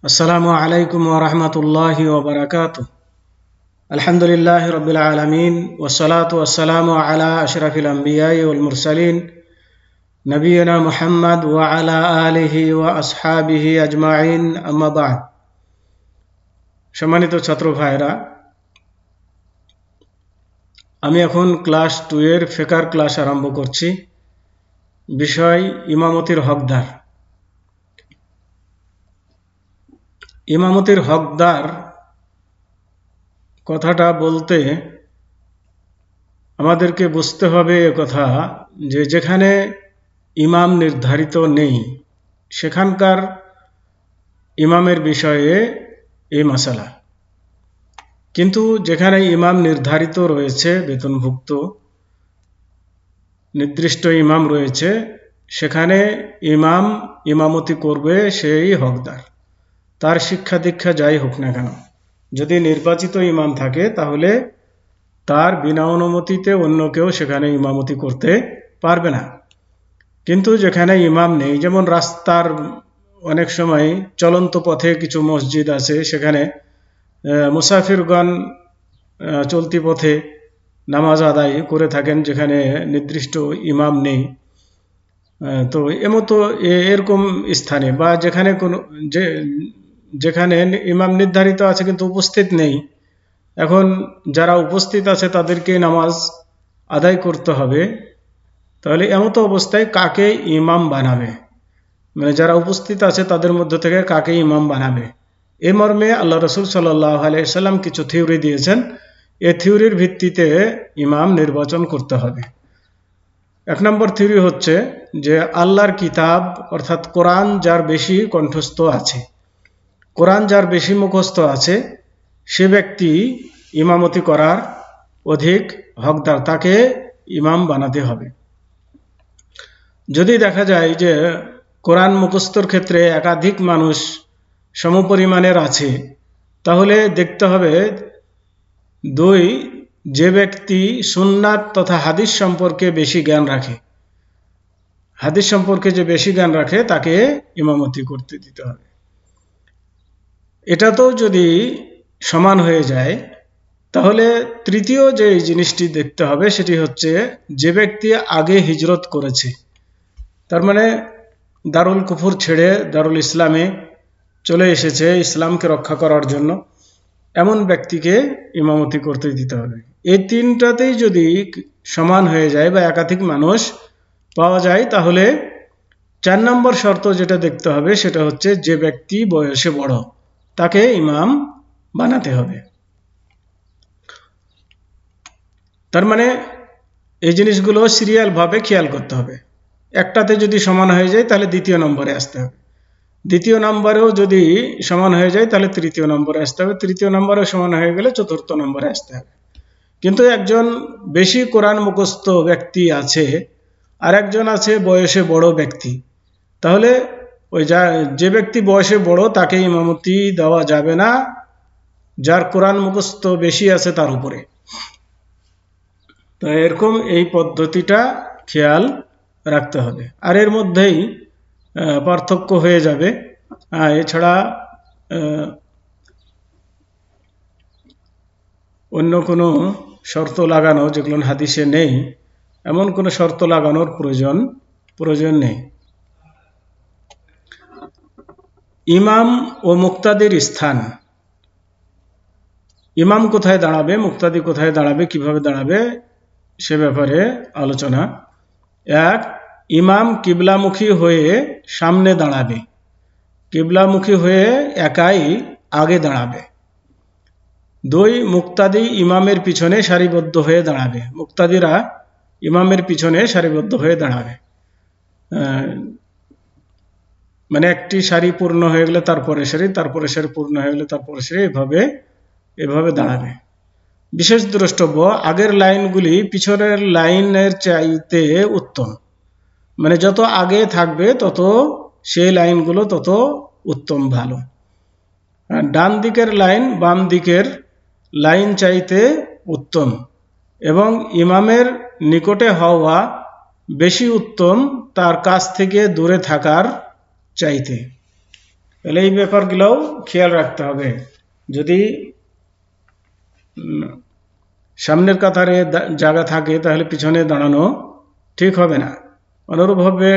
আসসালামু আলাইকুম ওয়া রাহমাতুল্লাহি ওয়া বারাকাতুহু। আলহামদুলিল্লাহি রাব্বিল আলামিন ওয়াসসালাতু ওয়াসসালামু আলা আশরাফিল আমবিয়াই ওয়াল মুরসালিন নবিয়িনা মুহাম্মদ ওয়া আলা আলিহি ওয়া আসহাবিহি আজমাইন, আম্মা বা'দ। সম্মানিত ছাত্র ভাইরা, আমি এখন ক্লাস 2 এর ফিকহ ক্লাস আরম্ভ করছি। বিষয় ইমামতির হকদার। ইমামতির হকদার কথাটা বলতে আমাদেরকে বুঝতে হবে কথা যে যেখানে ইমাম নির্ধারিত নেই সেখানকার ইমামের বিষয়ে এই মাসালা, কিন্তু যেখানে ইমাম নির্ধারিত রয়েছে, বেতনভুক্ত নির্দিষ্ট ইমাম রয়েছে, সেখানে ইমামতি করবে সেই হকদার, তার শিক্ষা দীক্ষা যাই হোক না কেন। যদি নির্বাচিত ইমাম থাকে তাহলে তার বিনা অনুমতিতে অন্য কেউ সেখানে ইমামতি করতে পারবে না। কিন্তু যেখানে ইমাম নেই, যেমন রাস্তার অনেক সময় চলন্ত পথে কিছু মসজিদ আছে, সেখানে মুসাফিরগণ চলতি পথে নামাজ আদায় করে থাকেন যেখানে নির্দিষ্ট ইমাম নেই। তো এমতো এরকম স্থানে বা যেখানে ইমাম নির্ধারিত আছে কিন্তু উপস্থিত নেই, এখন যারা উপস্থিত আছে তাদেরকে নামাজ আদায় করতে হবে। তাহলে এমতো অবস্থায় কাকে ইমাম বানাবে, মানে যারা উপস্থিত আছে তাদের মধ্য থেকে কাকে ইমাম বানাবে, এই মর্মে আল্লাহ রসুল সাল্লাল্লাহু আলাইহি সাল্লাম কিছু থিওরি দিয়েছেন। এই থিওরির ভিত্তিতে ইমাম নির্বাচন করতে হবে। 1 নম্বর থিওরি হচ্ছে যে আল্লাহর কিতাব অর্থাৎ কোরআন যার বেশি কণ্ঠস্থ আছে, কোরআন যার বেশি মুখস্থ আছে, সে ব্যক্তি ইমামতি করার অধিক হকদার, তাকে ইমাম বানাতে হবে। যদি দেখা যায় যে কোরআন মুখস্থর ক্ষেত্রে একাধিক মানুষ সমপরিমাণের আছে, তাহলে দেখতে হবে যে ব্যক্তি সুন্নাত তথা হাদিস সম্পর্কে বেশি জ্ঞান রাখে, হাদিস সম্পর্কে যে বেশি জ্ঞান রাখে তাকে ইমামতি করতে দিতে হবে। এটা তো যদি সমান হয়ে যায়, তাহলে তৃতীয় যে জিনিসটি দেখতে হবে সেটি হচ্ছে যে ব্যক্তি আগে হিজরত করেছে, তার মানে দারুল কুফর ছেড়ে দারুল ইসলামে চলে এসেছে ইসলামকে রক্ষা করার জন্য, এমন ব্যক্তিকে ইমামতি করতে দিতে হবে। এই তিনটাতেই যদি সমান হয়ে যায় বা একাধিক মানুষ পাওয়া যায়, তাহলে 4 নম্বর শর্ত যেটা দেখতে হবে সেটা হচ্ছে যে ব্যক্তি বয়সে বড় তাকে ইমাম বানাতে হবে। তার মানে এই জিনিসগুলো সিরিয়াল ভাবে খেয়াল করতে হবে। একটাতে যদি সমান হয়ে যায় তাহলে দ্বিতীয় নম্বরে আসতে হবে, দ্বিতীয় নম্বরেও যদি সমান হয়ে যায় তাহলে তৃতীয় নম্বরে আসতে হবে, তৃতীয় নম্বরে সমান হয়ে গেলে চতুর্থ নম্বরে আসতে হবে। কিন্তু একজন বেশি কোরআন মুখস্থ ব্যক্তি আছে আর একজন আছে বয়সে বড় ব্যক্তি, তাহলে যে ব্যক্তি বয়সে বড় তাকে ইমামতি দেওয়া যাবে না, যার কোরআন মুখস্থ বেশি আছে তার উপরে। তো এরকম এই পদ্ধতিটা খেয়াল রাখতে হবে। আর এর মধ্যেই পার্থক্য হয়ে যাবে। এছাড়া অন্য কোনো শর্ত লাগানো যেগুলো হাদিসে নেই, এমন কোনো শর্ত লাগানোর প্রয়োজন নেই। ইমাম ও মুক্তাদির স্থান, ইমাম কোথায় দাঁড়াবে, মুক্তাদি কোথায় দাঁড়াবে, কিভাবে দাঁড়াবে সে ব্যাপারে আলোচনা। 1, ইমাম কিবলামুখী হয়ে সামনে দাঁড়াবে, কিবলামুখী হয়ে একাই আগে দাঁড়াবে। 2, মুক্তাদি ইমামের পিছনে সারিবদ্ধ হয়ে দাঁড়াবে, মুক্তাদিরা ইমামের পিছনে সারিবদ্ধ হয়ে দাঁড়াবে। মানে একটি সারি পূর্ণ হয়ে গেলে তারপরে সারি, তারপরে সারি পূর্ণ হয়ে গেলে তারপরে সারি, এভাবে দাঁড়াবে। বিশেষ দ্রষ্টব্য, আগের লাইনগুলি পিছনের লাইনের চাইতে উত্তম, মানে যত আগে থাকবে তত সেই লাইনগুলো তত উত্তম, ভালো। ডান দিকের লাইন বাম দিকের লাইন চাইতে উত্তম, এবং ইমামের নিকটে হওয়া বেশি উত্তম তার কাছ থেকে দূরে থাকার চাইতে। তাহলে এই ব্যাপারগুলোও খেয়াল রাখতে হবে। যদি সামনের কাতারে জায়গা থাকে তাহলে পিছনে দাঁড়ানো ঠিক হবে না। অনুরূপভাবে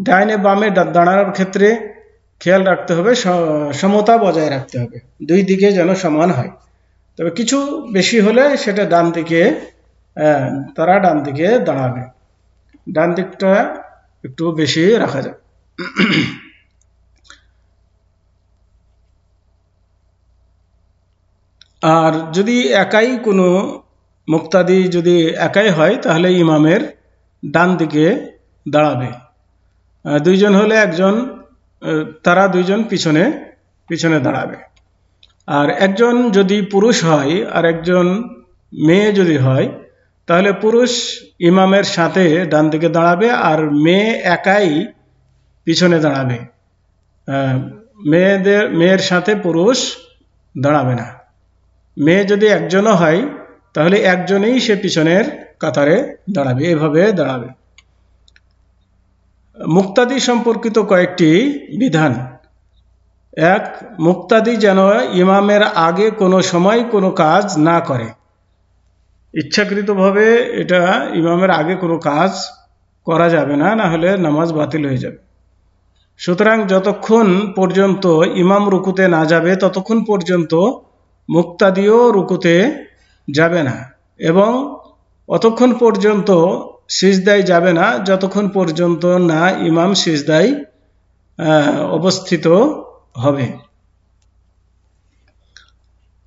ডাইনে বামে দাঁড়ানোর ক্ষেত্রে খেয়াল রাখতে হবে, সমতা বজায় রাখতে হবে, দুই দিকে যেন সমান হয়। তবে কিছু বেশি হলে সেটা তারা ডান দিকে দাঁড়াবে, ডান দিকটা একটু বেশি রাখা যায়। আর যদি একাই কোনো মুক্তাদি যদি একাই হয় তাহলে ইমামের ডান দিকে দাঁড়াবে। দুইজন হলে তারা দুইজন পিছনে পিছনে দাঁড়াবে। আর একজন যদি পুরুষ হয় আর একজন মেয়ে যদি হয় তাহলে পুরুষ ইমামের সাথে ডান দিকে দাঁড়াবে আর মেয়ে একাই পিছনে দাঁড়াবে। মেয়ের সাথে পুরুষ দাঁড়াবে না। মেয়ে যদি একজনও হয় তাহলে একজনেই সে পিছনের কাতারে দাঁড়াবে, এভাবে দাঁড়াবে। মুক্তাদি সম্পর্কিত কয়েকটি বিধান। এক, মুক্তাদি যেন ইমামের আগে কোনো সময় কোনো কাজ না করে। ইচ্ছাকৃতভাবে এটা ইমামের আগে কোনো কাজ করা যাবে না, না হলে নামাজ বাতিল হয়ে যাবে। সুতরাং যতক্ষণ পর্যন্ত ইমাম রুকুতে না যাবে ততক্ষণ পর্যন্ত মুক্তাদিও রুকুতে যাবে না, এবং অতক্ষণ পর্যন্ত সিজদায় যাবে না যতক্ষণ পর্যন্ত না ইমাম সিজদায় অবস্থিত হবে।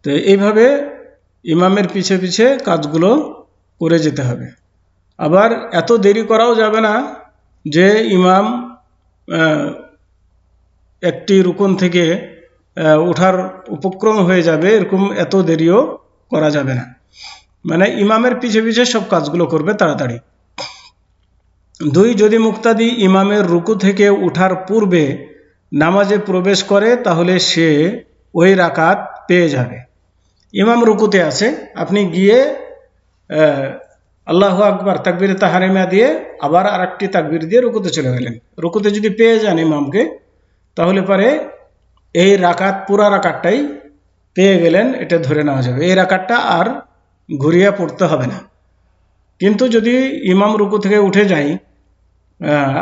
তো এইভাবে ইমামের পিছে পিছে কাজগুলো করে যেতে হবে। আবার এত দেরি করাও যাবে না যে ইমাম একটি রুকুন থেকে ওঠার উপক্রম হয়ে যাবে, এরকম এত দেরিও করা যাবে না। মানে ইমামের পিছে পিছে সব কাজগুলো করবে তাড়াতাড়ি। দুই, যদি মুক্তাদি ইমামের রুকু থেকে উঠার পূর্বে নামাজে প্রবেশ করে তাহলে সে ওই রাকাত পেয়ে যাবে। ইমাম রুকুতে আছে, আপনি গিয়ে আল্লাহু আকবার তাকবীরে তাহরিমা দিয়ে আবার আরেকটি তাকবীর দিয়ে রুকুতে চলে গেলেন। রুকুতে যদি পেয়ে যান ইমামকে তাহলে পরে এই রাকাত পুরা রাকাতটাই পেয়ে গেলেন, এটা ধরে নেওয়া যাবে। এই রাকাতটা আর ঘুরিয়ে পড়তে হবে না। কিন্তু যদি ইমাম রুকু থেকে উঠে যায়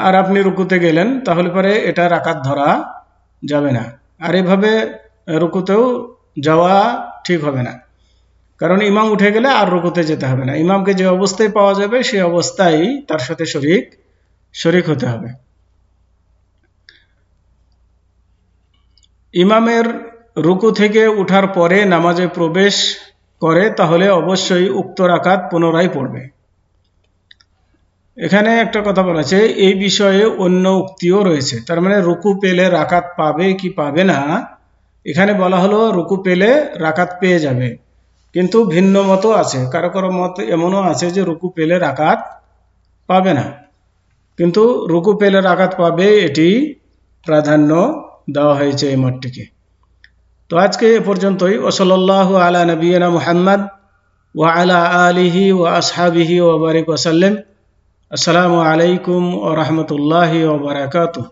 আর আপনি রুকুতে গেলেন তাহলে পরে এটা রাকাত ধরা যাবে না। আর এভাবে রুকুতেও যাওয়া ঠিক হবে না, কারণ ইমাম উঠে গেলে আর রুকুতে যেতে হবে না। ইমামকে যে অবস্থায় পাওয়া যাবে সেই অবস্থায় তার সাথে শরীক হতে হবে। ইমামের রুকু থেকে উঠার পরে নামাজে প্রবেশ করে তাহলে অবশ্যই উক্ত রাকাত পুনরায় পড়বে। এখানে একটা কথা বলা আছে, এই বিষয়ে অন্য উক্তিও রয়েছে। তার মানে রুকু পেলে রাকাত পাবে কি পাবে না, এখানে বলা হলো রুকু পেলে রাকাত পেয়ে যাবে, কিন্তু ভিন্ন মতও আছে। কারো কারো মত এমনও আছে যে রুকু পেলে রাকাত পাবে না, কিন্তু রুকু পেলে রাকাত পাবে এটি প্রাধান্য দেওয়া হয়েছে এই মতটিকে। তো আজকে এ পর্যন্তই। ওয়াসাল্লাল্লাহু আলা নবিয়িনা মুহাম্মদ ওয়া আলা আলিহি ওয়া আসহাবিহি ওয়া বারিক ওয়া সাল্লাম। আসসালামু আলাইকুম ওয়া রাহমাতুল্লাহি ওয়া বারাকাতুহু।